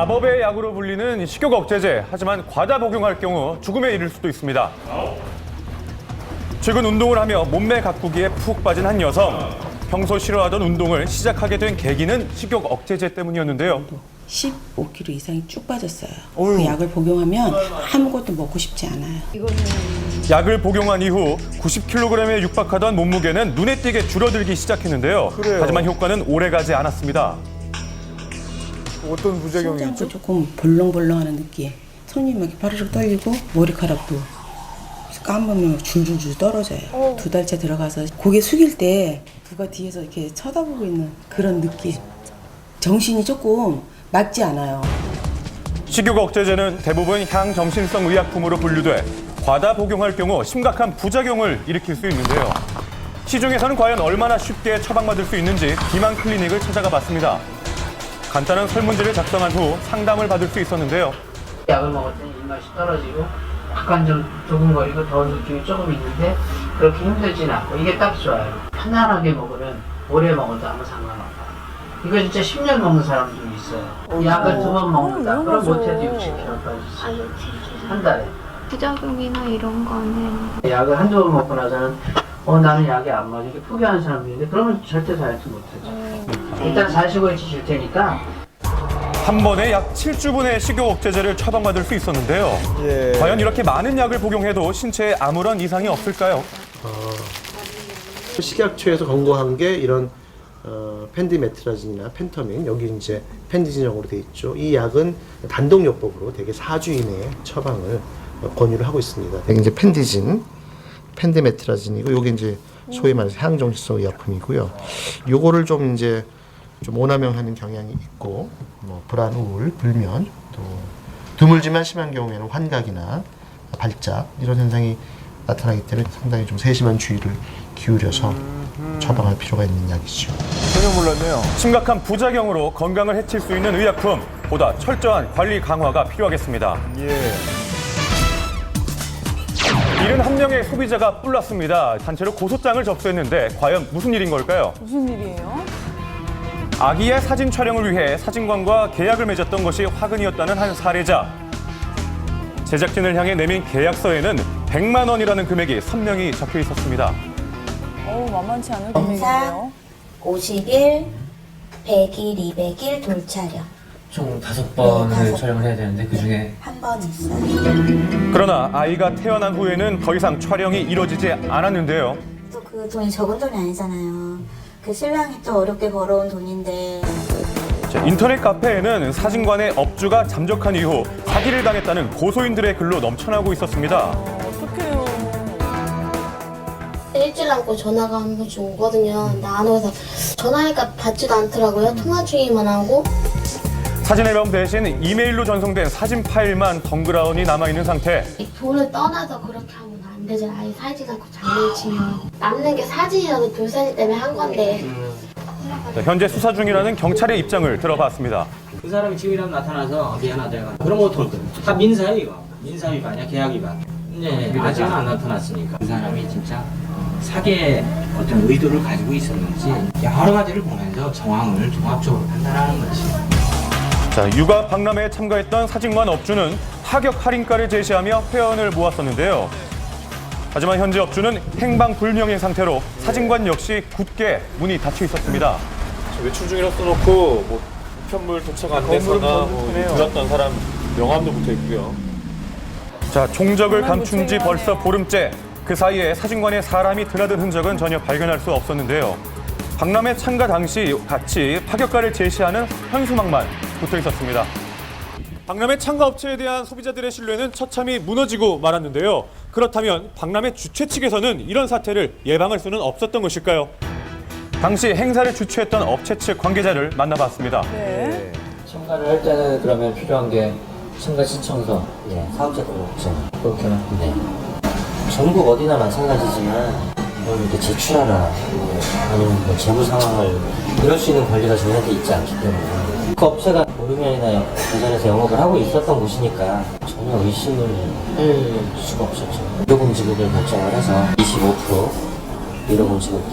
마법의 약으로 불리는 식욕 억제제. 하지만 과다 복용할 경우 죽음에 이를 수도 있습니다. 최근 운동을 하며 몸매 가꾸기에 푹 빠진 한 여성. 평소 싫어하던 운동을 시작하게 된 계기는 식욕 억제제 때문이었는데요. 15kg 이상이 쭉 빠졌어요. 그 약을 복용하면 아무것도 먹고 싶지 않아요. 약을 복용한 이후 90kg에 육박하던 몸무게는 눈에 띄게 줄어들기 시작했는데요. 하지만 효과는 오래가지 않았습니다. 어떤 부작용이 있죠? 심장도 조금 벌렁벌렁하는 느낌. 손이 막 이렇게 바르륵 떨리고 머리카락도 까만면 줄줄줄 떨어져요. 2달째 들어가서 고개 숙일 때 누가 뒤에서 이렇게 쳐다보고 있는 그런 느낌. 정신이 조금 맑지 않아요. 식욕 억제제는 대부분 향정신성 의약품으로 분류돼 과다 복용할 경우 심각한 부작용을 일으킬 수 있는데요. 시중에서는 과연 얼마나 쉽게 처방받을 수 있는지 비만 클리닉을 찾아가 봤습니다. 간단한 설문지를 작성한 후 상담을 받을 수 있었는데요. 약을 먹을 때 입맛이 떨어지고 약간 좀 두근거리고 더운 느낌이 조금 있는데 그렇게 힘들진 않고 이게 딱 좋아요. 편안하게 먹으면 오래 먹어도 아무 상관없어요. 이거 진짜 10년 먹는 사람도 있어요. 약을 2번 먹는다. 그럼 못해도 60kg 빠지지. 한 달에. 부작용이나 이런 거는 약을 한두 번 먹고 나서는 나는 약이 안 맞아. 이렇게 포기하는 사람도 있는데 그러면 절대 다이어트 못하죠. 일단 45일치 줄 테니까 한 번에 약 7주분의 식욕 억제제를 처방받을 수 있었는데요. 과연 이렇게 많은 약을 복용해도 신체에 아무런 이상이 없을까요? 식약처에서 권고한 게 이런 펜디메트라진이나 펜터민, 여기 이제 펜디진형으로 돼 있죠. 이 약은 단독요법으로 대개 4주 이내에 처방을 권유를 하고 있습니다. 여기 이제 펜디진, 펜디메트라진이고, 여기 이제 소위 말해서 향정신성 의약품이고요. 요거를 좀 이제 좀 오남용하는 경향이 있고, 뭐 불안, 우울, 불면, 또 드물지만 심한 경우에는 환각이나 발작 이런 현상이 나타나기 때문에 상당히 좀 세심한 주의를 기울여서 처방할 필요가 있는 약이죠. 전혀 몰랐네요. 심각한 부작용으로 건강을 해칠 수 있는 의약품, 보다 철저한 관리 강화가 필요하겠습니다. 71명의 소비자가 뿔났습니다. 단체로 고소장을 접수했는데 과연 무슨 일인 걸까요? 무슨 일이에요? 아기의 사진 촬영을 위해 사진관과 계약을 맺었던 것이 화근이었다는 한 사례자. 제작진을 향해 내민 계약서에는 100만 원이라는 금액이 선명히 적혀 있었습니다. 만만치 않은 영상 금액인데요. 50일, 100일, 200일 돌촬영. 총 5번을 다섯. 촬영을 해야 되는데 그중에 한 번 있어요. 그러나 아이가 태어난 후에는 더 이상 촬영이 이뤄지지 않았는데요. 또 그 돈이 적은 돈이 아니잖아요. 그 신랑이 또 어렵게 벌어온 돈인데. 인터넷 카페에는 사진관의 업주가 잠적한 이후 사기를 당했다는 고소인들의 글로 넘쳐나고 있었습니다. 어떡해요. 일주일 남고 전화가 한 번씩 오거든요. 근데 안 오서 전화하니까 받지도 않더라고요. 통화 중이만 하고. 사진 앨범 대신 이메일로 전송된 사진 파일만 덩그러니 남아있는 상태. 돈을 떠나서 그렇게 하면 안 되잖아. 아예 사진 않고 장난치면. 남는 게 사진이라도 돌사진 때문에 한 건데. 현재 수사 중이라는 경찰의 입장을 들어봤습니다. 그 사람이 지금이라도 나타나서 미안하다 해가 그런 거 못할 거야. 다 민사예요 이거. 민사 위반이야, 계약 위반. 이제 아직은 안 나타났으니까 그 사람이 진짜 사기의 어떤 의도를 가지고 있었는지 여러 가지를 보면서 정황을 종합적으로 판단하는 거지. 자, 육아 박람회에 참가했던 사진관 업주는 파격 할인가를 제시하며 회원을 모았었는데요. 하지만 현재 업주는 행방불명의 상태로 사진관 역시 굳게 문이 닫혀 있었습니다. 외출 중이라 써놓고 뭐 우편물 도착 안 돼서나 뭐 들었던 사람 명함도 붙어 있고요. 자, 종적을 감춘 지 벌써 보름째. 그 사이에 사진관에 사람이 드나든 흔적은 전혀 발견할 수 없었는데요. 박람회 참가 당시 같이 파격가를 제시하는 현수막만 붙어 있었습니다. 박람회 참가 업체에 대한 소비자들의 신뢰는 처참히 무너지고 말았는데요. 그렇다면 박람회 주최 측에서는 이런 사태를 예방할 수는 없었던 것일까요? 당시 행사를 주최했던 업체 측 관계자를 만나봤습니다. 네. 참가를 할 때는 그러면 필요한 게 참가 신청서, 사업자 등록증. 그렇구나. 네. 전국 어디나 마찬가지지만 이걸 이렇게 제출하라, 아니면 뭐 재무 상황을 이럴 수 있는 권리가 저희한테 있지 않기 때문에 그 업체가 모르면이나 대전에서 영업을 하고 있었던 곳이니까 전혀 의심을 할 수가 없었죠. 유료공지급을 결정을 해서 25% 유료공지급